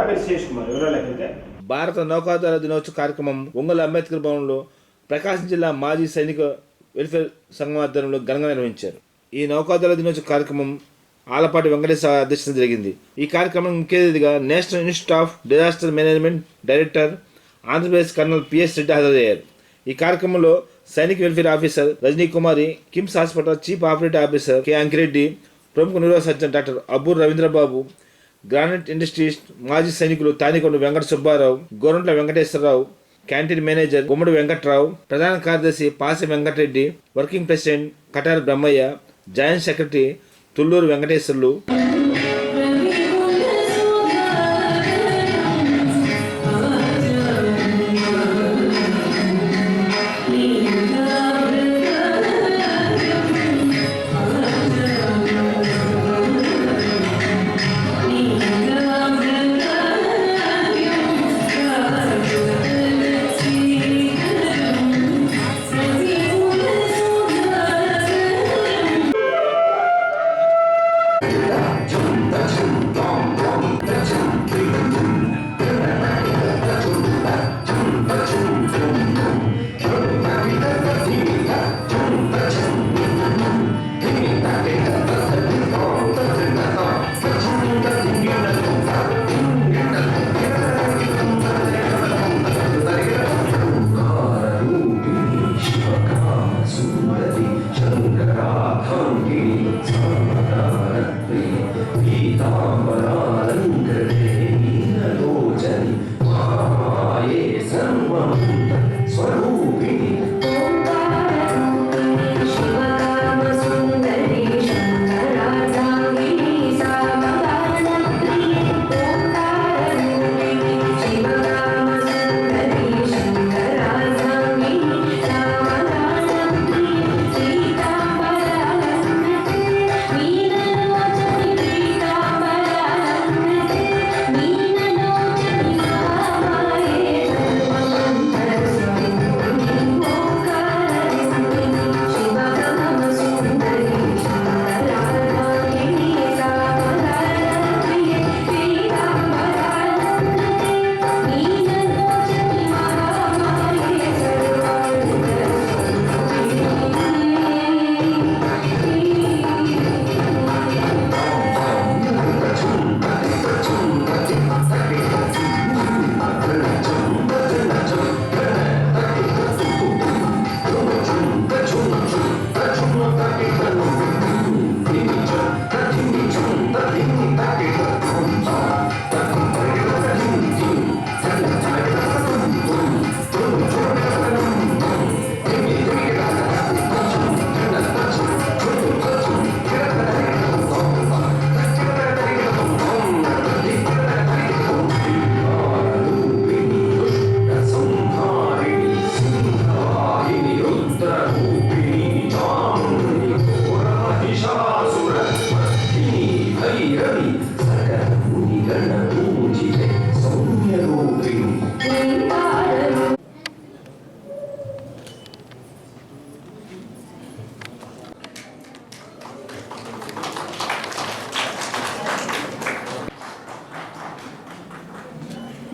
పేరు శేష్ కుమార్. వివరాలకైతే భారత నౌకాదళ దినోత్సవ కార్యక్రమం ఒంగోలు అంబేద్కర్ భవన్లో ప్రకాశం జిల్లా మాజీ సైనిక వెల్ఫేర్ సంఘం ఆధ్వర్యంలో ఘనంగా నిర్వహించారు. ఈ నౌకాదళ దినోత్సవ కార్యక్రమం ఆలపాటి వెంకటేశ్వర అధ్యక్షతన జరిగింది. ఈ కార్యక్రమం ముఖ్య అతిథిగా national institute of disaster management director Andhra Pradesh colonel PS Reddy హాజరయ్యారు. ఈ కార్యక్రమంలో సైనిక welfare officer Rajani Kumari, KIMS hospital chief operative officer K Ankireddy, ప్రముఖ neuro surgeon doctor Abbur Ravindrababu, granite industries మాజీ సైనికులు తానికొండ వెంకట సుబ్బారావు, గోరంట్ల వెంకటేశ్వరరావు, క్యాంటీన్ మేనేజర్ గుమ్మడి వెంకట్రావు, ప్రధాన కార్యదర్శి Pasi Venkatareddy, working president Katari Brahmaiah, joint secretary Tulluru Venkateswarlu,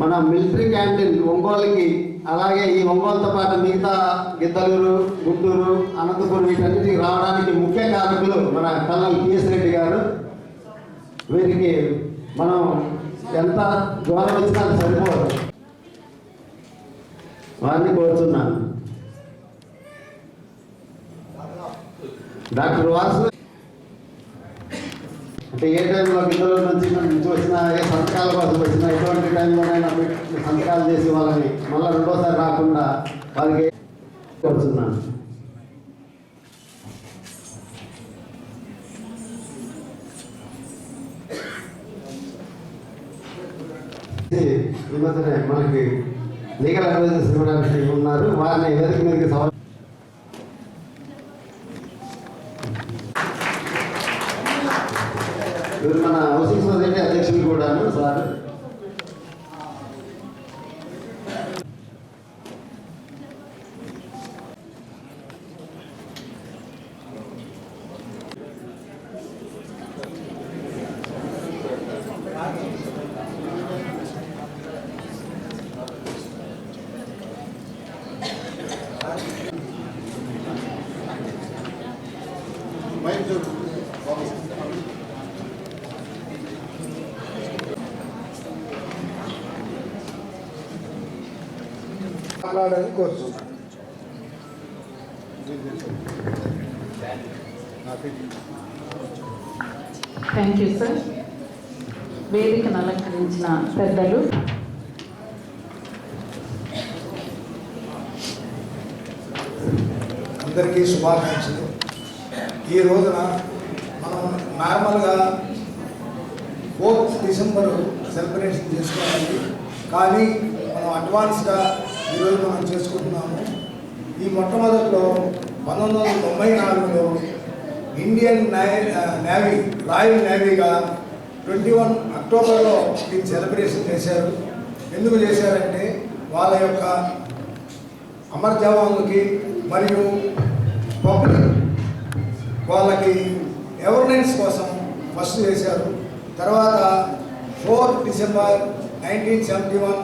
మన మిలిటరీ క్యాంటీన్ ఒంగోలుకి, అలాగే ఈ ఒంగోలుతో పాటు మిగతా గిద్దలూరు, గుంటూరు, అనంతపురం వీటన్నిటికి రావడానికి ముఖ్య కారకులు మన కర్నల్ పిఎస్ రెడ్డి గారు. వీరికి మనం ఎంత గౌరవం ఇచ్చినా సరిపోదు. వారిని కోరుతున్నాను. డాక్టర్ వాసు అంటే ఏ టైంలో గిద్దలూరు నుంచి వచ్చిన, ఏ సంతకాల కోసం వచ్చిన, ఎటువంటి టైంలోనైనా సంతకాలు చేసి వాళ్ళని మళ్ళీ రెండోసారి రాకుండా వారికి కోరుతున్నాను. ఈ మధ్యనే మనకి లీగల్ అడ్వైజర్స్ ఇవ్వడానికి ఉన్నారు. వారిని వేదిక మీదకి సవాల్ మన హౌసింగ్ సొసైటీ అధ్యక్షులు కూడాను సార్. మాట్లాడాలని కోరుతున్నాను. Thank you sir. వేదికను అలంకరించిన పెద్దలు, అందరికీ శుభాకాంక్షలు. ఈ రోజున మనం నార్మల్గా 4th డిసెంబర్ సెలబ్రేషన్ చేసుకోవాలి, కానీ మనం అడ్వాన్స్గా ఈరోజు మనం చేసుకుంటున్నాము. ఈ మొట్టమొదటిలో 1994లో ఇండియన్ నేవీ రాయల్ నేవీగా 21 అక్టోబర్లో దీన్ని సెలబ్రేషన్ చేశారు. ఎందుకు చేశారంటే వాళ్ళ యొక్క అమర్ జవాన్లకి మరియు పబ్లిక్ వాళ్ళకి అవేర్నెస్ కోసం ఫస్ట్ చేశారు. తర్వాత 4 డిసెంబర్ 1971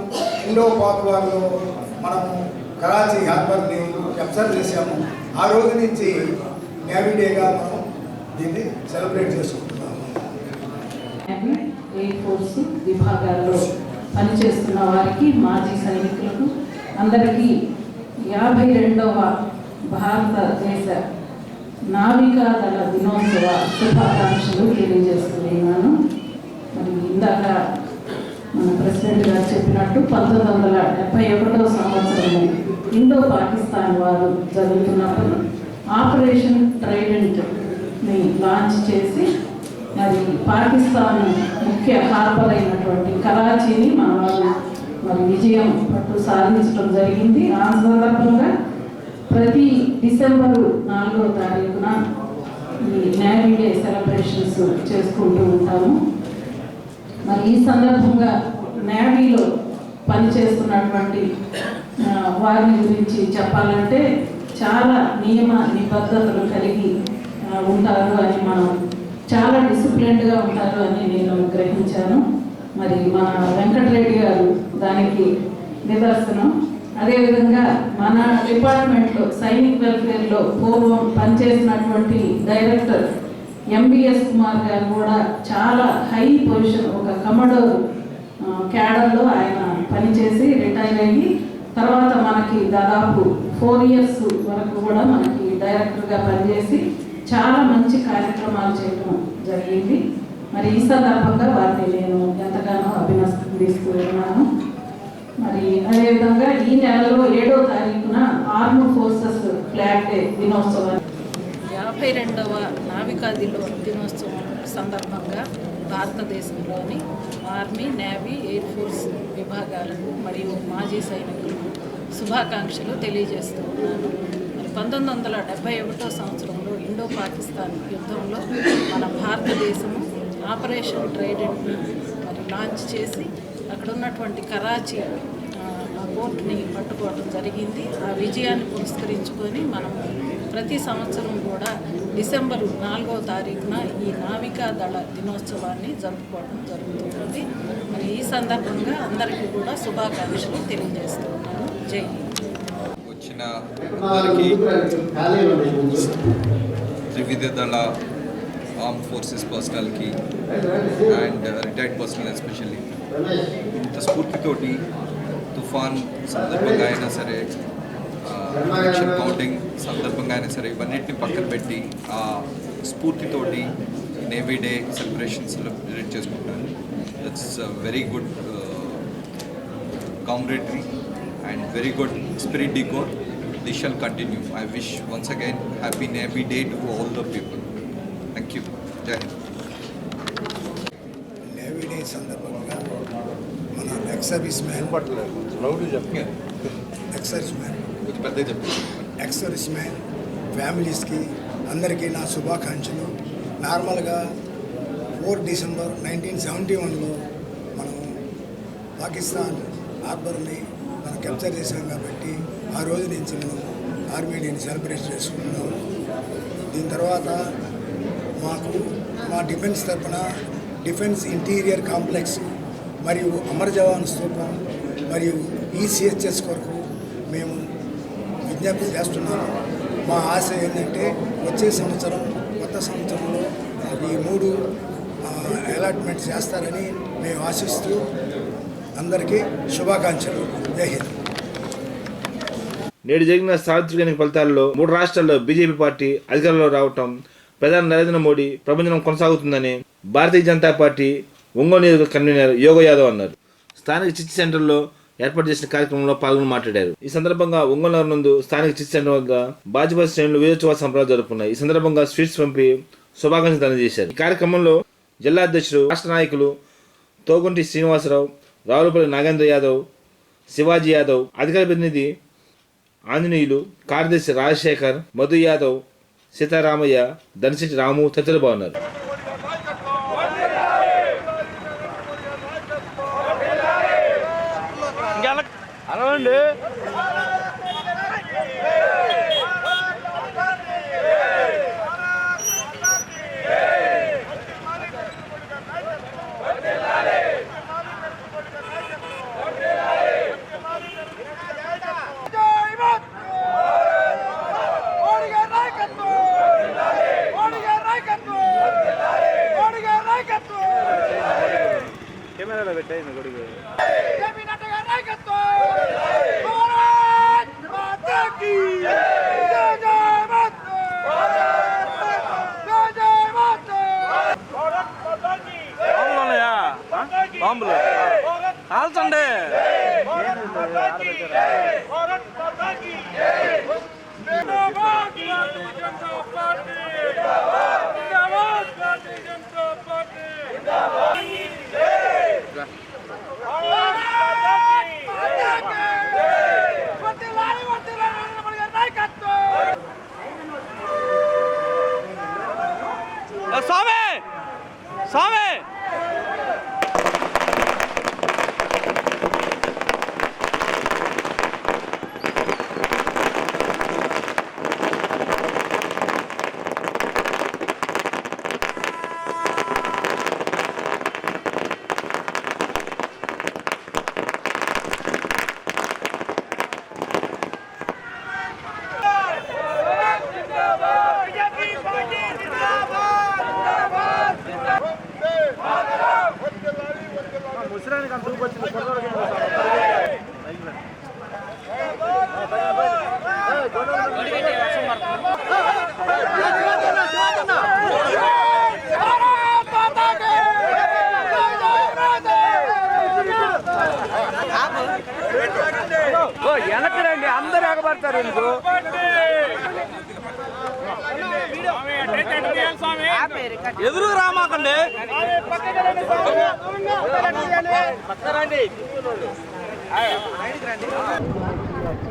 ఇండో పాక్ వార్లో మనము కరాచీ హార్బర్ని క్యాప్చర్ చేశాము. ఆ రోజు నుంచి నేవీ డేగా మనం దీన్ని సెలబ్రేట్ చేసుకుంటున్నాము. ఎయిర్ ఫోర్స్ విభాగాల్లో పనిచేస్తున్న వారికి, మాజీ సైనికులకు అందరికీ 52వ భారతదేశ నావికా దళ దినోత్సవ శుభాకాంక్షలు తెలియజేస్తున్నాను. మరి ఇందాక మన ప్రెసిడెంట్ గారు చెప్పినట్టు 1971వ సంవత్సరము ఇండో పాకిస్తాన్ వారు జరుగుతున్నప్పుడు ఆపరేషన్ ట్రైడెంట్ని లాంచ్ చేసి మరి పాకిస్తాన్ ముఖ్య హార్బర్ అయినటువంటి కరాచీని మన వాళ్ళు మరి విజయం పట్టు సాధించడం జరిగింది. ఆ సందర్భంగా ప్రతి డిసెంబరు 4వ తారీఖున ఈ నేవీ డే సెలబ్రేషన్స్ చేసుకుంటూ ఉంటాము. మరి ఈ సందర్భంగా నేవీలో పనిచేస్తున్నటువంటి వారిని గురించి చెప్పాలంటే చాలా నియమ నిబద్ధతలు కలిగి ఉంటారు అని, మనం చాలా డిసిప్లిన్డ్గా ఉంటారు అని నేను గ్రహించాను. మరి మన వెంకటరెడ్డి గారు దానికి నిదర్శనం. అదేవిధంగా మన డిపార్ట్మెంట్లో సైనిక్ వెల్ఫేర్లో పూర్వం పనిచేసినటువంటి డైరెక్టర్ ఎంబీఎస్ కుమార్ గారు కూడా చాలా హై పొజిషన్, ఒక కమడోర్ క్యాడర్లో ఆయన పనిచేసి రిటైర్ అయ్యి తర్వాత మనకి దాదాపు 4 years వరకు కూడా మనకి డైరెక్టర్గా పనిచేసి చాలా మంచి కార్యక్రమాలు చేయడం జరిగింది. మరి ఈ సందర్భంగా వారిని నేను ఎంతగానో అభినందిస్తూ ఉన్నాను. మరి అదేవిధంగా ఈ నెలలో 7వ తారీఖున ఆర్మ్డ్ ఫోర్సెస్ ఫ్లాగ్ డే దినోత్సవం, 52వ నావికా దినోత్సవం సందర్భంగా భారతదేశంలోని ఆర్మీ, నేవీ, ఎయిర్ ఫోర్స్ విభాగాలకు మరియు మాజీ సైనికులకు శుభాకాంక్షలు తెలియజేస్తూ ఉన్నాను. మరి 1971వ సంవత్సరంలో ఇండో పాకిస్తాన్ యుద్ధంలో మన భారతదేశము ఆపరేషన్ ట్రైడెంట్ని మరి లాంచ్ చేసి అక్కడ ఉన్నటువంటి కరాచీ ఆ పోర్ట్ని పట్టుకోవడం జరిగింది. ఆ విజయాన్ని పురస్కరించుకొని మనం ప్రతి సంవత్సరం కూడా డిసెంబరు 4వ తారీఖున ఈ నావికా దళ దినోత్సవాన్ని జరుపుకోవడం జరుగుతుంది. మరి ఈ సందర్భంగా అందరికీ కూడా శుభాకాంక్షలు తెలియజేస్తున్నాను. జై హింద్. వచ్చిన అందరికీ త్రివిధ దళ ఆర్మ్ ఫోర్సెస్ పర్సనల్కి అండ్ రిటైర్డ్ పర్సనల్ ఎస్పెషల్లీ ఇంత స్ఫూర్తితోటి తుఫాన్ సందర్భంగా అయినా సరే, ఎలక్షన్ కౌంటింగ్ సందర్భంగా అయినా సరే, ఇవన్నిటిని పక్కన పెట్టి ఆ స్ఫూర్తితోటి నేవీ డే సెలబ్రేషన్ సెలబ్రేట్ చేసుకుంటాను. That's very good camaraderie and very good spirit decor. This shall continue. I wish once again happy Navy Day to all the people. Thank you. Jai Hind. Navy day సందర్భంగా మన X-service man ఫ్యామిలీస్కి అందరికీ నా శుభాకాంక్షలు. నార్మల్గా 4 December 1971లో మనం పాకిస్తాన్ హార్బర్ని మనం capture చేశాం కాబట్టి ఆ రోజు నుంచి మనం ఆర్మీ డేని సెలబ్రేట్ చేసుకుంటున్నాము. దీని తర్వాత మా డిఫెన్స్ తరఫున డిఫెన్స్ ఇంటీరియర్ కాంప్లెక్స్ మరియు అమర్ జవాన్ స్తూపం మరియు ఈసీహెచ్ఎస్ కొరకు మేము విజ్ఞప్తి చేస్తున్నాము. మా ఆశ ఏంటంటే వచ్చే సంవత్సరం కొత్త కొత్త సంవత్సరంలో ఈ 3 అలాట్మెంట్స్ చేస్తారని మేము ఆశిస్తూ అందరికీ శుభాకాంక్షలు. జై హింద్. నేడు జరిగిన సార్వత్రిక ఎన్నికల ఫలితాల్లో 3 రాష్ట్రాల్లో బీజేపీ పార్టీ అధికారంలో రావటం, ప్రధాని నరేంద్ర మోడీ ప్రభంజనం కొనసాగుతుందని భారతీయ జనతా పార్టీ ఒంగోలు నియోజకవర్గ కన్వీనర్ యోగ యాదవ్ అన్నారు. స్థానిక చిట్ సెంటర్లో ఏర్పాటు చేసిన కార్యక్రమంలో పాల్గొని మాట్లాడారు. ఈ సందర్భంగా ఒంగోలు నగరం నందు స్థానిక చిట్ సెంటర్ వద్ద భాజపా శ్రేణులు విజయోత్సవ సంబరాలు జరుపుకున్నాయి. ఈ సందర్భంగా స్వీట్స్ పంపి శుభాకాంక్షలు అందజేశారు. ఈ కార్యక్రమంలో జిల్లా అధ్యక్షుడు, రాష్ట్ర నాయకులు తోగుంటి శ్రీనివాసరావు, రావులపల్లి నాగేంద్ర యాదవ్, శివాజీ యాదవ్, అధికార ప్రతినిధి ఆంజనేయులు, కార్యదర్శి రాజశేఖర్, మధు యాదవ్, సీతారామయ్య, దనిశెట్టి రాము తదితరులు బాగున్నారు. వెనకరండి, అందరూ ఎగబడతారు. ఎదురు రామాకండి.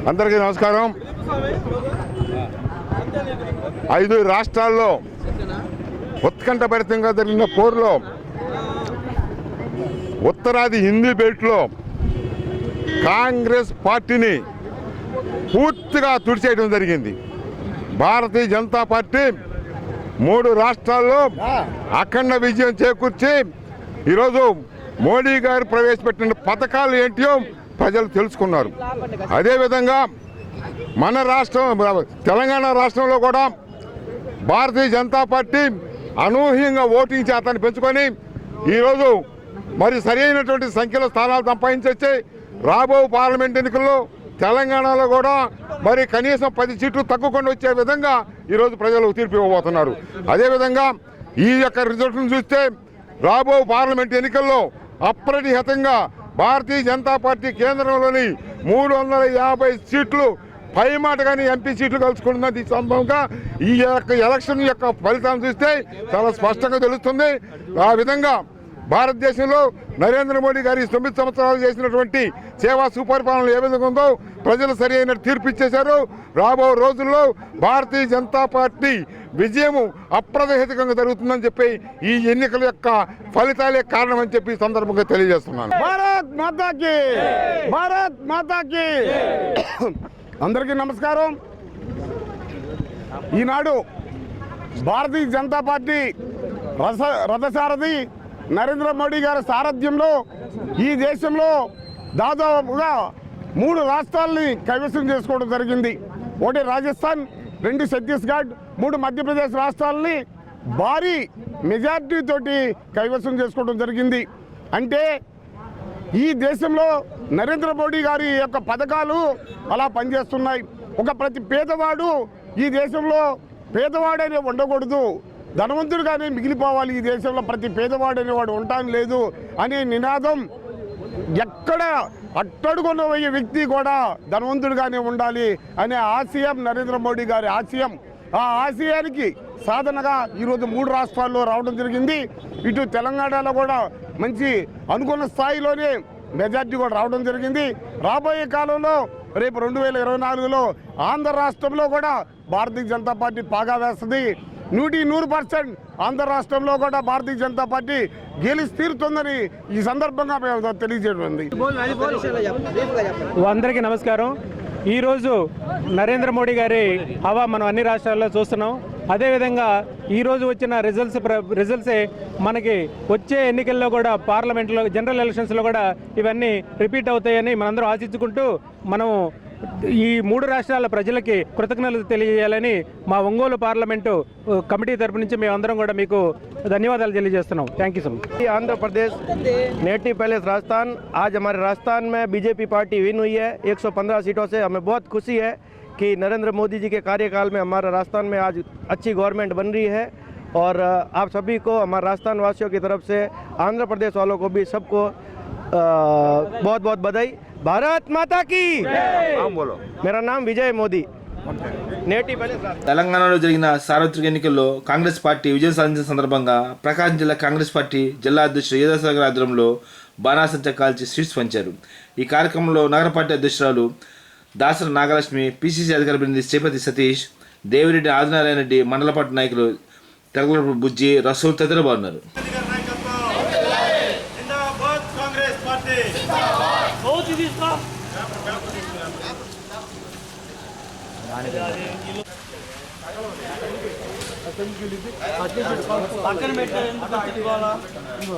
అందరికీ నమస్కారం. 5 రాష్ట్రాల్లో ఉత్కంఠభరితంగా జరిగిన పోరులో ఉత్తరాది హిందీ బెల్ట్లో కాంగ్రెస్ పార్టీని పూర్తిగా తుడిచేయడం జరిగింది. భారతీయ జనతా పార్టీ 3 రాష్ట్రాల్లో అఖండ విజయం చేకూర్చి ఈరోజు మోడీ గారు ప్రవేశపెట్టిన పథకాలు ఏంటో ప్రజలు తెలుసుకున్నారు. అదేవిధంగా మన రాష్ట్రం తెలంగాణ రాష్ట్రంలో కూడా భారతీయ జనతా పార్టీ అనూహ్యంగా ఓటింగ్ శాతాన్ని పెంచుకొని ఈరోజు మరి సరైనటువంటి సంఖ్యలో స్థానాలు సంపాదించొచ్చి రాబో పార్లమెంట్ ఎన్నికల్లో తెలంగాణలో కూడా మరి కనీసం 10 సీట్లు తగ్గకుండా వచ్చే విధంగా ఈరోజు ప్రజలు తీర్పు ఇవ్వబోతున్నారు. అదేవిధంగా ఈ యొక్క రిజల్ట్ను చూస్తే రాబో పార్లమెంట్ ఎన్నికల్లో అప్రతిహతంగా భారతీయ జనతా పార్టీ కేంద్రంలోని 350 సీట్లు పైమాట కానీ ఎంపీ సీట్లు కలుసుకుంటున్నది. ఈ సందర్భంగా ఈ యొక్క ఎలక్షన్ యొక్క ఫలితాలను చూస్తే చాలా స్పష్టంగా తెలుస్తుంది. ఆ విధంగా భారతదేశంలో నరేంద్ర మోడీ గారి 9 సంవత్సరాలు చేసినటువంటి సేవా సుపరిపాలన ఏ విధంగా ఉందో ప్రజలు సరి అయిన తీర్పు ఇచ్చేశారు. రాబో రోజుల్లో భారతీయ జనతా పార్టీ విజయము అప్రతిహతంగా జరుగుతుందని చెప్పి ఈ ఎన్నికల యొక్క ఫలితాలే కారణం అని చెప్పి సందర్భంగా తెలియజేస్తున్నాను. భారత్ మాతాకి, భారత్ మాతాకి. అందరికీ నమస్కారం. ఈనాడు భారతీయ జనతా పార్టీ రథసారథి నరేంద్ర మోడీ గారి సారథ్యంలో ఈ దేశంలో దాదాపుగా 3 రాష్ట్రాలని కైవసం చేసుకోవడం జరిగింది. 1 రాజస్థాన్, 2 ఛత్తీస్గఢ్, 3 మధ్యప్రదేశ్ రాష్ట్రాలని భారీ మెజార్టీ తోటి కైవసం చేసుకోవడం జరిగింది. అంటే ఈ దేశంలో నరేంద్ర మోడీ గారి యొక్క పథకాలు అలా పనిచేస్తున్నాయి. ప్రతి పేదవాడు ఈ దేశంలో పేదవాడనే ఉండకూడదు, ధనవంతుడిగానే మిగిలిపోవాలి, ఈ దేశంలో ప్రతి పేదవాడనేవాడు ఉండటం లేదు అనే నినాదం. ఎక్కడ అట్టడుగున్న వ్యక్తి కూడా ధనవంతుడిగానే ఉండాలి అనే ఆశయం నరేంద్ర మోడీ గారి ఆశయం. ఆ ఆశయానికి సాధనగా ఈరోజు 3 రాష్ట్రాల్లో రావడం జరిగింది. ఇటు తెలంగాణలో కూడా మంచి అనుకున్న స్థాయిలోనే మెజార్టీ కూడా రావడం జరిగింది. రాబోయే కాలంలో రేపు 2024లో ఆంధ్ర రాష్ట్రంలో కూడా భారతీయ జనతా పార్టీ పాగా వేస్తుంది. 100% ఆంధ్ర రాష్ట్రంలో కూడా భారతీయ జనతా పార్టీ గెలిచి తీరుతుందని ఈ సందర్భంగా మేము తెలియజేయడం. అందరికీ నమస్కారం. ఈరోజు నరేంద్ర మోడీ గారి హవా మనం అన్ని రాష్ట్రాల్లో చూస్తున్నాం. అదేవిధంగా ఈరోజు వచ్చిన రిజల్ట్సే మనకి వచ్చే ఎన్నికల్లో కూడా పార్లమెంట్లో జనరల్ ఎలక్షన్స్లో కూడా ఇవన్నీ రిపీట్ అవుతాయని మనందరం ఆశించుకుంటూ మనం ఈ 3 రాష్ట్రాల ప్రజలకి కృతజ్ఞతలు తెలియజేయాలని మా ఒంగోలు పార్లమెంటు కమిటీ తరపు నుంచి మేమందరం కూడా మీకు ధన్యవాదాలు తెలియజేస్తున్నాం. Thank you so much. Andhra Pradesh native palace Rajasthan, आज हमारे राजस्थान में बीजेपी पार्टी विन हुई है 115 सीटों से. हमें बहुत खुशी है कि नरेंद्र मोदी जी के कार्यकाल में हमारा राजस्थान में आज अच्छी गवर्नमेंट बन रही है. और आप सभी को, हमारे राजस्थान वासियों की तरफ से, आंध्र प्रदेश वालों को भी सबको बहुत बहुत बधाई. भारत माता की बोलो. मेरा नाम विजय मोदी, నేటివ్ पैलेस. తెలంగాణలో జరిగిన సార్వత్రిక ఎన్నికల్లో కాంగ్రెస్ పార్టీ విజయం సాధించిన సందర్భంగా ప్రకాశం జిల్లా కాంగ్రెస్ పార్టీ జిల్లా అధ్యక్షుడు యేదాసాగర్ ఆధ్వర్యంలో బాణాసంచా కాల్చి స్వీట్స్ పంచారు. ఈ కార్యక్రమంలో నగర పార్టీ అధ్యక్షురాలు దాసర నాగలక్ష్మి, పిసిసి అధికార ప్రతినిధి శ్రీపతి సతీష్, దేవిరెడ్డి ఆదినారాయణ రెడ్డి, మండల పార్టీ నాయకులు తెగలపు బుజ్జి, రసూల్ తదితరులు ఉన్నారు.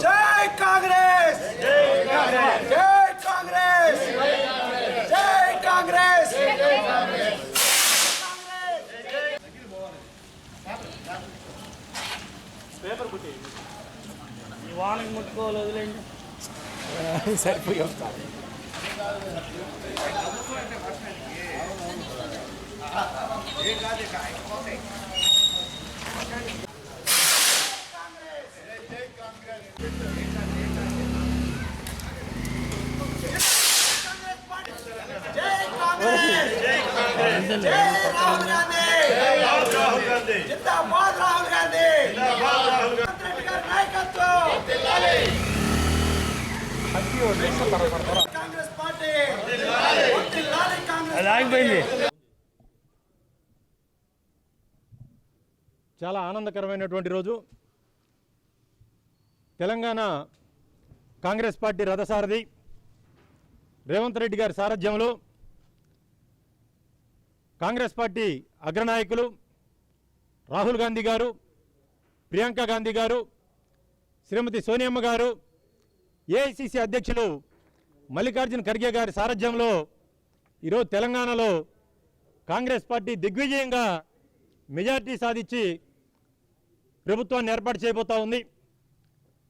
జై కాంగ్రెస్, జై కాంగ్రెస్, జై కాంగ్రెస్. పేపర్ కుట్టి వానికి ముట్టుకోవాలి, వదిలేండి. సరిపోయి వస్తాను. చాలా ఆనందకరమైనటువంటి రోజు. తెలంగాణ కాంగ్రెస్ పార్టీ రథసారథి రేవంత్ రెడ్డి గారి సారథ్యంలో కాంగ్రెస్ పార్టీ అగ్రనాయకులు రాహుల్ గాంధీ గారు, ప్రియాంక గాంధీ గారు, శ్రీమతి సోనియమ్మ గారు, ఏఐసిసి అధ్యక్షులు మల్లికార్జున ఖర్గే గారి సారథ్యంలో ఈరోజు తెలంగాణలో కాంగ్రెస్ పార్టీ దిగ్విజయంగా మెజార్టీ సాధించి ప్రభుత్వాన్ని ఏర్పాటు చేయబోతా ఉంది.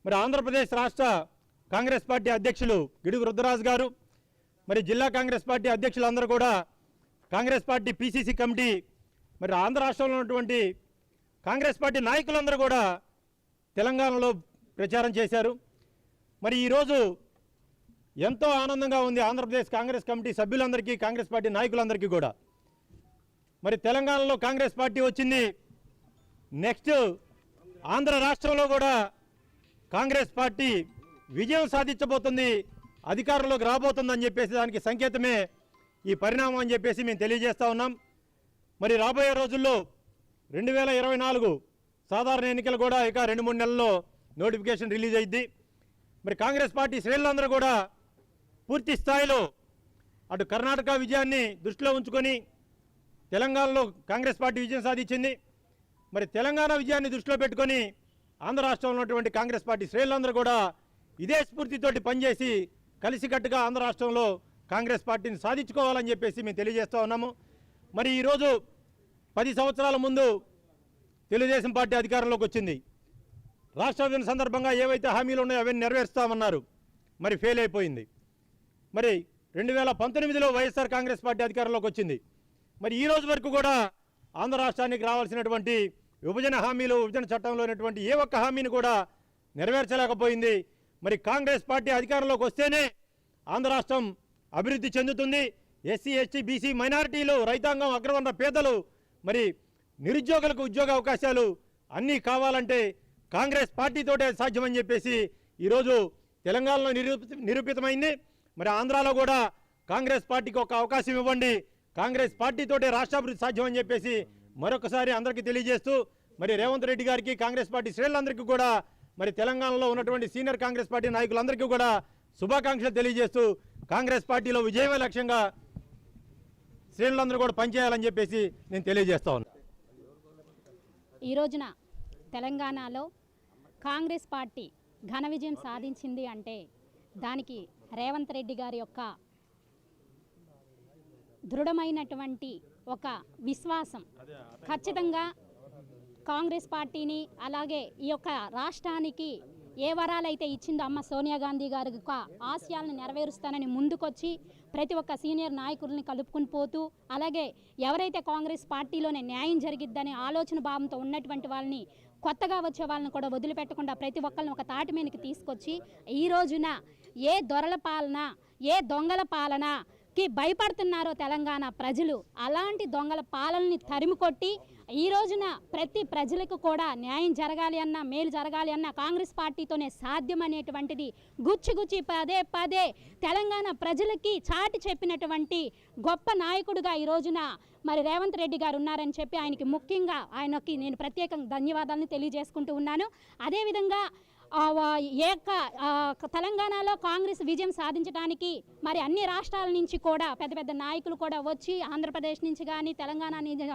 మరి ఆంధ్రప్రదేశ్ రాష్ట్ర కాంగ్రెస్ పార్టీ అధ్యక్షులు గిడుగు రుద్రరాజు గారు, మరి జిల్లా కాంగ్రెస్ పార్టీ అధ్యక్షులందరూ కూడా, కాంగ్రెస్ పార్టీ పిసిసి కమిటీ, మరి ఆంధ్ర రాష్ట్రంలో ఉన్నటువంటి కాంగ్రెస్ పార్టీ నాయకులందరూ కూడా తెలంగాణలో ప్రచారం చేశారు. మరి ఈరోజు ఎంతో ఆనందంగా ఉంది ఆంధ్రప్రదేశ్ కాంగ్రెస్ కమిటీ సభ్యులందరికీ, కాంగ్రెస్ పార్టీ నాయకులందరికీ కూడా. మరి తెలంగాణలో కాంగ్రెస్ పార్టీ వచ్చింది, నెక్స్ట్ ఆంధ్ర రాష్ట్రంలో కూడా కాంగ్రెస్ పార్టీ విజయం సాధించబోతుంది, అధికారంలోకి రాబోతుందని చెప్పేసి దానికి సంకేతమే ఈ పరిణామం అని చెప్పేసి మేము తెలియజేస్తూ ఉన్నాం. మరి రాబోయే రోజుల్లో 2024 సాధారణ ఎన్నికలు కూడా ఇక 2-3 నెలల్లో నోటిఫికేషన్ రిలీజ్ అయ్యింది. మరి కాంగ్రెస్ పార్టీ శ్రేణులందరూ కూడా పూర్తి స్థాయిలో అటు కర్ణాటక విజయాన్ని దృష్టిలో ఉంచుకొని తెలంగాణలో కాంగ్రెస్ పార్టీ విజయం సాధించింది. మరి తెలంగాణ విజయాన్ని దృష్టిలో పెట్టుకొని ఆంధ్ర రాష్ట్రంలో ఉన్నటువంటి కాంగ్రెస్ పార్టీ శ్రేణులందరూ కూడా ఇదే స్ఫూర్తితోటి పనిచేసి కలిసికట్టుగా ఆంధ్ర రాష్ట్రంలో కాంగ్రెస్ పార్టీని సాధించుకోవాలని చెప్పేసి మేము తెలియజేస్తూ ఉన్నాము. మరి ఈరోజు 10 సంవత్సరాల ముందు తెలుగుదేశం పార్టీ అధికారంలోకి వచ్చింది. రాష్ట్ర విభజన సందర్భంగా ఏవైతే హామీలు ఉన్నాయో అవన్నీ నెరవేరుస్తామన్నారు, మరి ఫెయిల్ అయిపోయింది. మరి 2019లో వైఎస్ఆర్ కాంగ్రెస్ పార్టీ అధికారంలోకి వచ్చింది. మరి ఈ రోజు వరకు కూడా ఆంధ్ర రాష్ట్రానికి రావాల్సినటువంటి విభజన హామీలు, విభజన చట్టంలో ఉన్నటువంటి ఏ ఒక్క హామీని కూడా నెరవేర్చలేకపోయింది. మరి కాంగ్రెస్ పార్టీ అధికారంలోకి వస్తేనే ఆంధ్ర రాష్ట్రం అభివృద్ధి చెందుతుంది. ఎస్సీ, ఎస్టీ, బీసీ, మైనారిటీలు, రైతాంగం, అగ్రవర్ణ పేదలు, మరి నిరుద్యోగులకు ఉద్యోగ అవకాశాలు అన్నీ కావాలంటే కాంగ్రెస్ పార్టీతోటే సాధ్యమని చెప్పేసి ఈరోజు తెలంగాణలో నిరూపితమైంది. మరి ఆంధ్రాలో కూడా కాంగ్రెస్ పార్టీకి ఒక అవకాశం ఇవ్వండి, కాంగ్రెస్ పార్టీతోటే రాష్ట్రాభివృద్ధి సాధ్యమని చెప్పేసి మరొకసారి అందరికీ తెలియజేస్తూ, మరి రేవంత్ రెడ్డి గారికి, కాంగ్రెస్ పార్టీ శ్రేణులందరికీ కూడా, మరి తెలంగాణలో ఉన్నటువంటి సీనియర్ కాంగ్రెస్ పార్టీ నాయకులందరికీ కూడా శుభాకాంక్షలు తెలియజేస్తూ, కాంగ్రెస్ పార్టీలో విజయమే లక్ష్యంగా శ్రేణులందరూ కూడా పనిచేయాలని చెప్పేసి నేను తెలియజేస్తా ఉన్నాను. ఈ రోజున తెలంగాణలో కాంగ్రెస్ పార్టీ ఘన విజయం సాధించింది అంటే దానికి రేవంత్ రెడ్డి గారి యొక్క దృఢమైనటువంటి ఒక విశ్వాసం. ఖచ్చితంగా కాంగ్రెస్ పార్టీని, అలాగే ఈ యొక్క రాష్ట్రానికి ఏ వరాలైతే ఇచ్చిందో అమ్మ సోనియా గాంధీ గారి యొక్క ఆశయాలను నెరవేరుస్తానని ముందుకొచ్చి ప్రతి ఒక్క సీనియర్ నాయకుల్ని కలుపుకుని పోతూ, అలాగే ఎవరైతే కాంగ్రెస్ పార్టీలోనే న్యాయం జరిగిద్దని ఆలోచన భావంతో ఉన్నటువంటి వాళ్ళని, కొత్తగా వచ్చే వాళ్ళని కూడా వదిలిపెట్టకుండా ప్రతి ఒక్కరిని ఒక తాటి మీదకి తీసుకొచ్చి ఈ రోజున ఏ దొరల పాలన, ఏ దొంగల పాలనకి భయపడుతున్నారో తెలంగాణ ప్రజలు, అలాంటి దొంగల పాలనని తరిమికొట్టి ఈ రోజున ప్రతి ప్రజలకు కూడా న్యాయం జరగాలి అన్నా, మేలు జరగాలి అన్నా కాంగ్రెస్ పార్టీతోనే సాధ్యమనేటువంటిది గుచ్చి పదే పదే తెలంగాణ ప్రజలకి చాటి చెప్పినటువంటి గొప్ప నాయకుడిగా ఈ రోజున మరి రేవంత్ రెడ్డి గారు ఉన్నారని చెప్పి ఆయనకి ముఖ్యంగా ఆయనకి నేను ప్రత్యేకంగా ధన్యవాదాలను తెలియజేసుకుంటూ ఉన్నాను. అదేవిధంగా తెలంగాణలో కాంగ్రెస్ విజయం సాధించడానికి మరి అన్ని రాష్ట్రాల నుంచి కూడా పెద్ద పెద్ద నాయకులు కూడా వచ్చి, ఆంధ్రప్రదేశ్ నుంచి కానీ, తెలంగాణ నుంచి,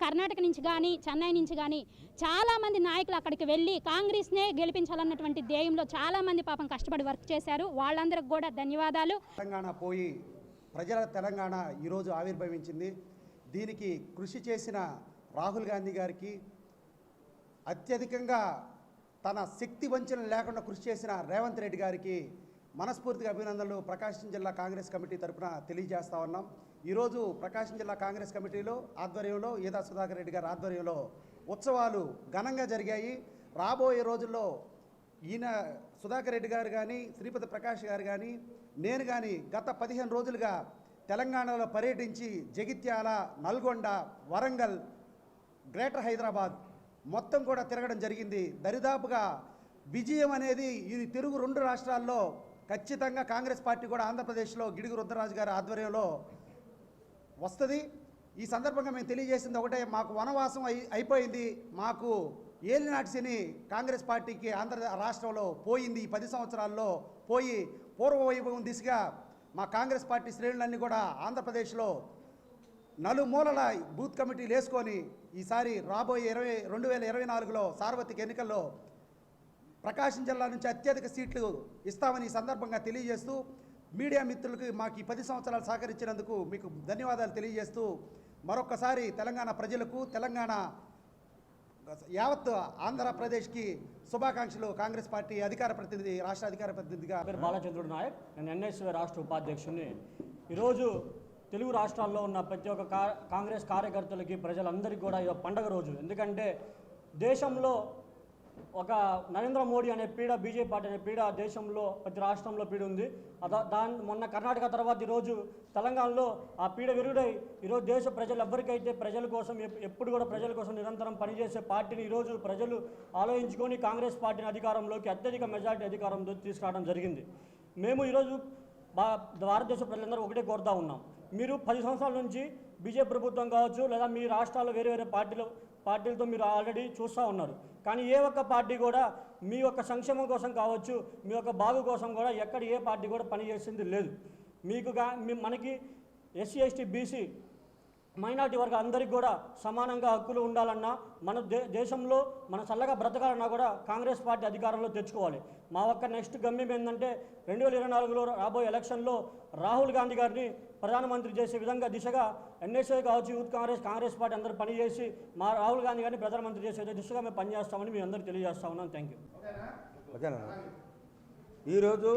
కర్ణాటక నుంచి కానీ, చెన్నై నుంచి కానీ చాలామంది నాయకులు అక్కడికి వెళ్ళి కాంగ్రెస్నే గెలిపించాలన్నటువంటి ధ్యేయంలో చాలామంది పాపం కష్టపడి వర్క్ చేశారు. వాళ్ళందరికి కూడా ధన్యవాదాలు. తెలంగాణ పోయి ప్రజల తెలంగాణ ఈరోజు ఆవిర్భవించింది. దీనికి కృషి చేసిన రాహుల్ గాంధీ గారికి, అత్యధికంగా తన శక్తి వంచన లేకుండా కృషి చేసిన రేవంత్ రెడ్డి గారికి మనస్ఫూర్తిగా అభినందనలు ప్రకాశం జిల్లా కాంగ్రెస్ కమిటీ తరఫున తెలియజేస్తా ఉన్నాం. ఈరోజు ప్రకాశం జిల్లా కాంగ్రెస్ కమిటీలో ఆధ్వర్యంలో ఈదా సుధాకర్ రెడ్డి గారి ఆధ్వర్యంలో ఉత్సవాలు ఘనంగా జరిగాయి. రాబోయే రోజుల్లో ఈయన సుధాకర్ రెడ్డి గారు కానీ, శ్రీపతి ప్రకాష్ గారు కానీ, నేను కానీ గత 15 రోజులుగా తెలంగాణలో పర్యటించి జగిత్యాల, నల్గొండ, వరంగల్, గ్రేటర్ హైదరాబాద్ మొత్తం కూడా తిరగడం జరిగింది. దరిదాపుగా విజయం అనేది ఈ తెలుగు 2 రాష్ట్రాల్లో ఖచ్చితంగా కాంగ్రెస్ పార్టీ కూడా ఆంధ్రప్రదేశ్లో గిడుగు రుద్రరాజు గారి ఆధ్వర్యంలో వస్తుంది. ఈ సందర్భంగా మేము తెలియజేసింది ఒకటే, మాకు వనవాసం అయిపోయింది, మాకు ఏలినాటి శని కాంగ్రెస్ పార్టీకి ఆంధ్ర రాష్ట్రంలో పోయింది. ఈ 10 సంవత్సరాల్లో పోయి పూర్వవైభవం దిశగా మా కాంగ్రెస్ పార్టీ శ్రేణులన్నీ కూడా ఆంధ్రప్రదేశ్లో నలుమూలల బూత్ కమిటీలు వేసుకొని ఈసారి రాబోయే 2024లో సార్వత్రిక ఎన్నికల్లో ప్రకాశం జిల్లా నుంచి అత్యధిక సీట్లు ఇస్తామని ఈ సందర్భంగా తెలియజేస్తూ, మీడియా మిత్రులకు మాకు ఈ 10 సంవత్సరాలు సహకరించినందుకు మీకు ధన్యవాదాలు తెలియజేస్తూ, మరొకసారి తెలంగాణ ప్రజలకు, తెలంగాణ యావత్ ఆంధ్రప్రదేశ్కి శుభాకాంక్షలు. కాంగ్రెస్ పార్టీ అధికార ప్రతినిధి, రాష్ట్ర అధికార ప్రతినిధిగా పేరు బాలచంద్రుడు నాయక్, నేను ఎన్ఎస్వై రాష్ట్ర ఉపాధ్యక్షుడిని. ఈరోజు తెలుగు రాష్ట్రాల్లో ఉన్న ప్రతి ఒక్క కాంగ్రెస్ కార్యకర్తలకి, ప్రజలందరికీ కూడా ఇది పండగ రోజు. ఎందుకంటే దేశంలో ఒక నరేంద్ర మోడీ అనే పీడ, బీజేపీ పార్టీ అనే పీడ దేశంలో ప్రతి రాష్ట్రంలో పీడ ఉంది. మొన్న కర్ణాటక తర్వాత ఈరోజు తెలంగాణలో ఆ పీడ విరుగుడై ఈరోజు దేశ ప్రజలు ఎవరికైతే ప్రజల కోసం ఎప్పుడు కూడా ప్రజల కోసం నిరంతరం పనిచేసే పార్టీని ఈరోజు ప్రజలు ఆలోచించుకొని కాంగ్రెస్ పార్టీని అధికారంలోకి అత్యధిక మెజార్టీ అధికారంలో తీసుకురావడం జరిగింది. మేము ఈరోజు భారతదేశ ప్రజలందరూ ఒకటే కోరుతా ఉన్నాం, మీరు 10 సంవత్సరాల నుంచి బీజేపీ ప్రభుత్వం కావచ్చు, లేదా మీ రాష్ట్రాల్లో వేరే వేరే పార్టీలతో మీరు ఆల్రెడీ చూస్తూ ఉన్నారు. కానీ ఏ ఒక్క పార్టీ కూడా మీ యొక్క సంక్షేమం కోసం కావచ్చు, మీ యొక్క బాగు కోసం కూడా ఎక్కడ ఏ పార్టీ కూడా పనిచేసింది లేదు. మనకి ఎస్సీ, ఎస్టీ, బీసీ మైనార్టీ వర్గ అందరికీ కూడా సమానంగా హక్కులు ఉండాలన్నా మన దేశంలో మన చల్లగా బ్రతకాలన్నా కూడా కాంగ్రెస్ పార్టీ అధికారంలో తెచ్చుకోవాలి. మా ఒక్క నెక్స్ట్ గమ్యం ఏంటంటే 2024లో రాబోయే ఎలక్షన్లో రాహుల్ గాంధీ గారిని ప్రధానమంత్రి చేసే విధంగా దిశగా ఎన్ఎస్ఐ కావచ్చు, యూత్ కాంగ్రెస్ పార్టీ అందరూ పనిచేసి మా రాహుల్ గాంధీ గారిని ప్రధానమంత్రి చేసే దిశగా మేము పనిచేస్తామని మీ అందరూ తెలియజేస్తా ఉన్నాం. Thank you. ఓకేనా? ఈరోజు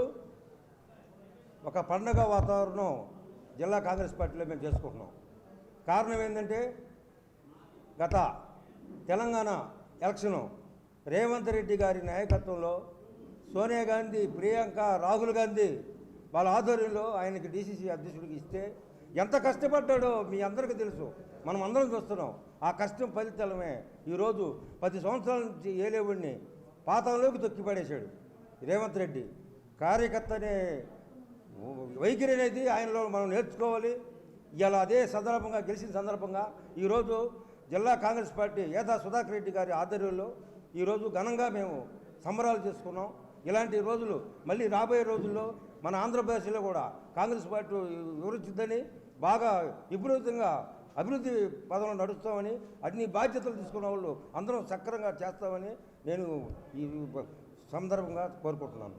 ఒక పండగ వాతావరణం జిల్లా కాంగ్రెస్ పార్టీలో మేము చేసుకుంటున్నాం. కారణం ఏంటంటే గత తెలంగాణ ఎలక్షను రేవంత్ రెడ్డి గారి నాయకత్వంలో సోనియా గాంధీ, ప్రియాంక, రాహుల్ గాంధీ వాళ్ళ ఆధ్వర్యంలో ఆయనకి డీసీసీ అధ్యక్షుడికి ఇస్తే ఎంత కష్టపడ్డాడో మీ అందరికీ తెలుసు, మనం అందరం చూస్తున్నాం. ఆ కష్టం ఫలితమే ఈరోజు 10 సంవత్సరాల నుంచి ఏలేవుడిని పాతంలోకి తొక్కిపడేశాడు రేవంత్ రెడ్డి. కార్యకర్త అనే వైఖరి అనేది ఆయనలో మనం నేర్చుకోవాలి. ఇలా అదే సందర్భంగా గెలిచిన సందర్భంగా ఈరోజు జిల్లా కాంగ్రెస్ పార్టీ ఏదా సుధాకర్ రెడ్డి గారి ఆధ్వర్యంలో ఈరోజు ఘనంగా మేము సంబరాలు చేసుకున్నాం. ఇలాంటి రోజులు మళ్ళీ రాబోయే రోజుల్లో మన ఆంధ్రప్రదేశ్లో కూడా కాంగ్రెస్ పార్టీ వివరించిందని బాగా విపరీతంగా అభివృద్ధి పదంలో నడుస్తామని, అన్ని బాధ్యతలు తీసుకున్న వాళ్ళు అందరం సక్రమంగా చేస్తామని నేను ఈ సందర్భంగా కోరుకుంటున్నాను.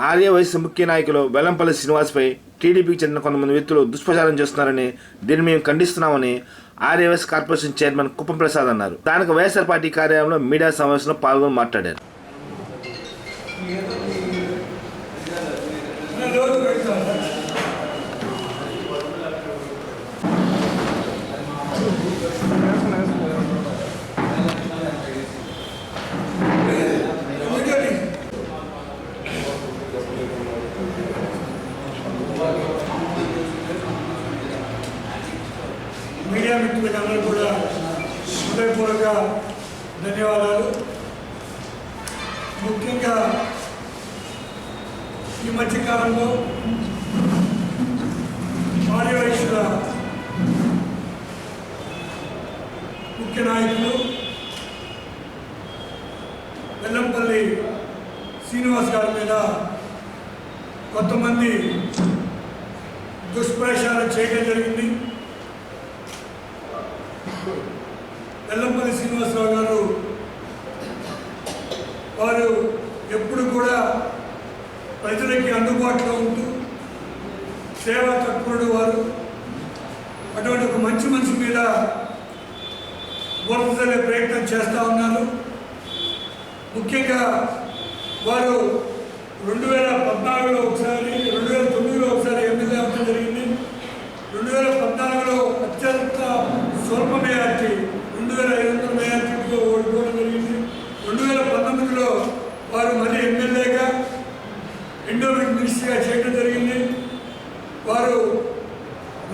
ఆర్యవైశ్య ముఖ్య నాయకులు వెల్లంపల్లి శ్రీనివాస్పై టీడీపీకి చెందిన కొంతమంది వ్యక్తులు దుష్ప్రచారం చేస్తున్నారని, దీన్ని మేము ఖండిస్తున్నామని ఆర్యవైశ్య కార్పొరేషన్ చైర్మన్ కుప్పం ప్రసాద్ అన్నారు. స్థానిక వైఎస్ఆర్ పార్టీ కార్యాలయంలో మీడియా సమావేశంలో పాల్గొని మాట్లాడారు. మీడియా మిత్రులందరూ కూడా హృదయపూర్వక ధన్యవాదాలు. ముఖ్యంగా ఈ మధ్యకాలంలో ఆర్యవైశ్యుల ముఖ్య నాయకులు వెల్లంపల్లి శ్రీనివాస్ గారి మీద కొంతమంది దుష్ప్రచారం చేయడం జరిగింది. వెల్లంపల్లి శ్రీనివాసరావు గారు వారు ఎప్పుడు కూడా ప్రజలకి అందుబాటులో ఉంటూ సేవా తత్పరుడు వారు. అటువంటి ఒక మంచి మనిషి మీద బోధలే ప్రయత్నం చేస్తూ ఉన్నారు. ముఖ్యంగా వారు 2014లో ఒకసారి, 2009లో ఒకసారి ఎమ్మెల్యే అవ్వడం జరిగింది. 2014లో అత్యంత స్వల్ప మెజార్టీ 2500 మెజార్టీతో ఓడిపోవడం జరిగింది. 2019లో వారు మళ్ళీ ఎమ్మెల్యేగా ఎండోమెంట్ మినిస్టర్గా చేయడం జరిగింది. వారు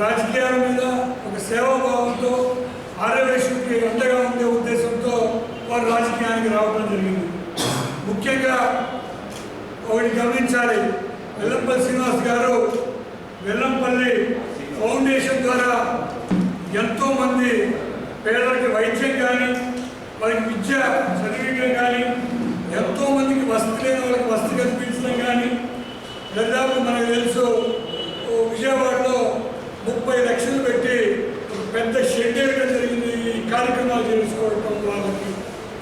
రాజకీయాల మీద ఒక సేవాభావంతో ఆర్యవైశ్యులకి అండగా ఉండే ఉద్దేశంతో వారు రాజకీయానికి రావడం జరిగింది. ముఖ్యంగా ఒకటి గమనించాలి, వెల్లంపల్లి శ్రీనివాస్ గారు వెల్లంపల్లి ఫౌండేషన్ ద్వారా ఎంతోమంది పేదలకి వైద్యం కానీ, వారికి విద్య చదివించడం కానీ, ఎంతోమందికి వసతి లేని వాళ్ళకి వసతి కల్పించడం కానీ, దాదాపు మనకు తెలుసు విజయవాడలో 30 లక్షలు పెట్టి ఒక పెద్ద షెడ్ వేయడం జరిగింది ఈ కార్యక్రమాలు చేసుకోవడం వాళ్ళకి.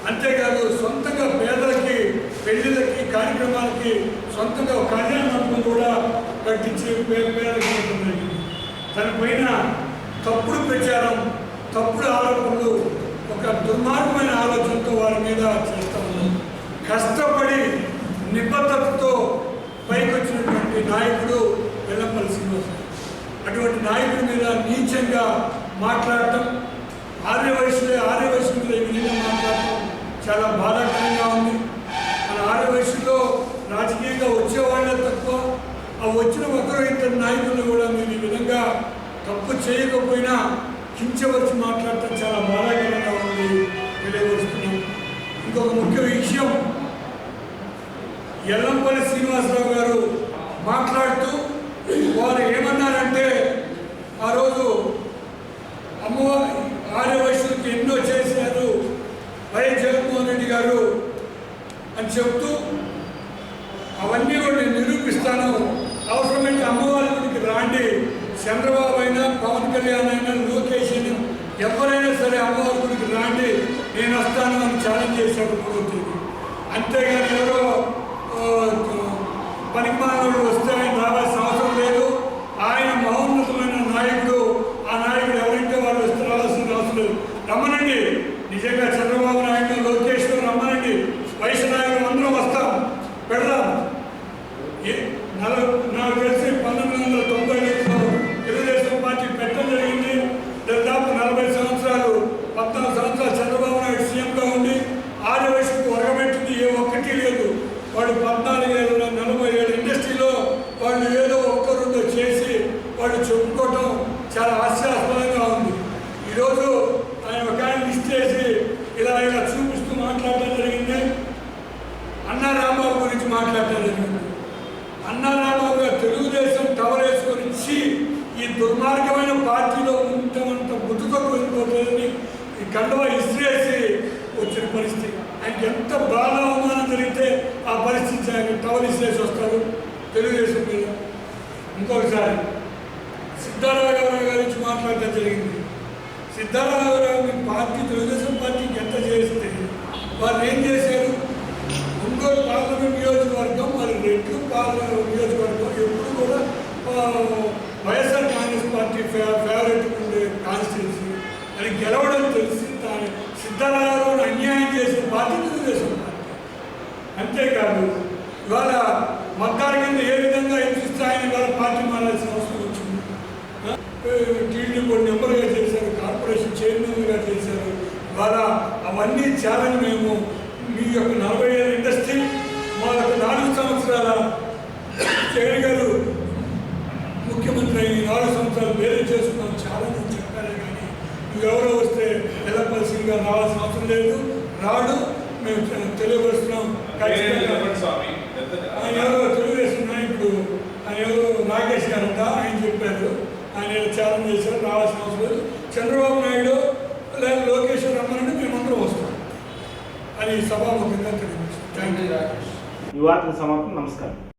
అంతేకాదు సొంతంగా పేదలకి పెళ్లిళ్ళకి కార్యక్రమాలకి సొంతంగా కళ్యాణ మండపం కూడా కట్టించి పేదలకి ఇవ్వడం జరిగింది. దానిపైన తప్పుడు ప్రచారం, తప్పుడు ఆరోపణలు, ఒక దుర్మార్గమైన ఆలోచనతో వారి మీద చేస్తూ ఉన్నారు. కష్టపడి నిబద్ధతతో పైకి వచ్చినటువంటి నాయకుడు వెల్లంపల్లి శ్రీనివాస్. అటువంటి నాయకుడి మీద నీచంగా మాట్లాడటం, ఆర్యవైశ్యుల మీద ఈ విధంగా మాట్లాడటం చాలా బాధాకరంగా ఉంది. మన ఆర్యవైశ్యుల్లో రాజకీయంగా వచ్చేవాళ్ళే తక్కువ, ఆ వచ్చిన ఒకరు ఇద్దరు నాయకులను కూడా మీరు ఈ విధంగా తప్పు చేయకపోయినా కించవచ్చి మాట్లాడటం చాలా బాధాకరంగా ఉంది తెలియవస్తున్నాం. ఇంకొక ముఖ్య విషయం, వెల్లంపల్లి శ్రీనివాసరావు గారు మాట్లాడుతూ వారు ఏమన్నారంటే, ఆ రోజు అమ్మవారి ఆర్యవైశ్యులకి ఎన్నో చేశారు వైఎస్ జగన్మోహన్ రెడ్డి గారు అని చెప్తూ, అవన్నీ కూడా నేను నిరూపిస్తాను, అవసరమైతే అమ్మవారి గుడికి రాండి, చంద్రబాబు అయినా, పవన్ కళ్యాణ్ అయినా, లోకేష్ అయినా ఎవరైనా సరే అమ్మవారి గుడికి రాండి, నేను వస్తాను అని ఛాలెంజ్ చేశాడు 3వ తేదీ. అంతేగాని ఎవరో పనిమానులు వస్తే ఆయన రావాల్సిన అవసరం లేదు. ఆయన మహోన్నతమైన నాయకుడు. ఆ నాయకుడు ఎవరంటే వాళ్ళు వస్తే రావాల్సిన అవసరం లేదు. రమ్మనండి, నిజంగా చంద్రబాబు నాయుడు, లోకేష్ రమ్మనండి, వయసు నాయకులు అందరం వస్తాం, పెడదాం. నాకు తెలిసి 1995లో తెలుగుదేశం పార్టీ పెట్టడం జరిగింది. దాదాపు 40 సంవత్సరాలు 14 సంవత్సరాలు చంద్రబాబు నాయుడు సీఎంగా ఉండి ఆర్యవైశ్యకు ఒరగబెట్టింది ఏ ఒక్కటి లేదు. వాళ్ళు 14 ఏళ్ళ 40 ఏళ్ళ ఇండస్ట్రీలో వాళ్ళు ఏదో ఒక్కరుందో చేసి వాళ్ళు చెప్పుకోవటం చాలా హాస్యాస్పదంగా ఉంది. ఈరోజు ఆయన ఒక ఆయన లిస్ట్ చేసి ఇలా చూపిస్తూ మాట్లాడటం జరిగింది. అన్నా రాంబాబు గురించి మాట్లాడటం జరిగింది. అన్నా రాంబాబు గారు తెలుగుదేశం టవర్ వేసుకొని ఇచ్చి ఈ దుర్మార్గమైన పార్టీలో ఉంటామంత ముట్టుతో వెళ్ళిపోతుందని ఈ కండవా ఇసిరేసి వచ్చిన పరిస్థితి. ఆయనకి ఎంత బాగా అవమానం జరిగితే ఆ పరిస్థితి ఆయన టవర్ ఇసిరేసి వస్తారు తెలుగుదేశం మీద. ఇంకొకసారి సిద్ధారామరావు గారి గురించి మాట్లాడటం జరిగింది. సిద్ధారామరావు పార్టీ తెలుగుదేశం పార్టీకి ఎంత చేస్తే వాళ్ళు ఏం చేశారు? ఒంగోలు పార్లమెంట్ నియోజకవర్గం, మరి రెడ్లు పార్లమెంట్ నియోజకవర్గం ఎప్పుడు కూడా వైఎస్ఆర్ కాంగ్రెస్ పార్టీ ఫేవరెట్ ఉండే కాన్స్టిట్యున్సీ. అది గెలవడం తెలిసి సిద్ధారామరావు అన్యాయం చేసిన పార్టీ తెలుగుదేశం పార్టీ. అంతేకాదు ఇవాళ మద్దారు కింద ఏ విధంగా హింసిస్తే ఆయన ఇవాళ పార్టీ మారాల్సిన అవసరం వచ్చింది. టీడీ బోర్డు మెంబర్గా చేశారు, కార్పొరేషన్ చైర్మన్గా చేశారు. ఇవాళ అవన్నీ ఛాలెంజ్ మేము మీ యొక్క 40 ఏళ్ళ ఇండస్ట్రీ మా యొక్క 4 సంవత్సరాల జగన్ గారు ముఖ్యమంత్రి అయిన 4 సంవత్సరాలు వేరే చేసుకున్నాం ఛాలెంజ్ చెప్పారే కానీ నువ్వెవరో వస్తే ఎల్లపల్సిగా రావాల్సిన అవసరం లేదు. రాడు, మేము తెలియపరుస్తున్నాం. ఆయన ఎవరో తెలుగుదేశం నాయకుడు, ఆయన ఎవరో నాగేష్ గారంట, ఆయన చెప్పారు. ఆయన ఛాలెంజ్ చేశారు, రావాల్సిన అవసరం లేదు. చంద్రబాబు నాయుడు లేదా లోకేష్ రమ్మనంటే మేమందరం వస్తాం అని సభాముఖంగా తెలియజేస్తాం. Thank you. ఈ వార్తల సమాప్తం. నమస్కారం.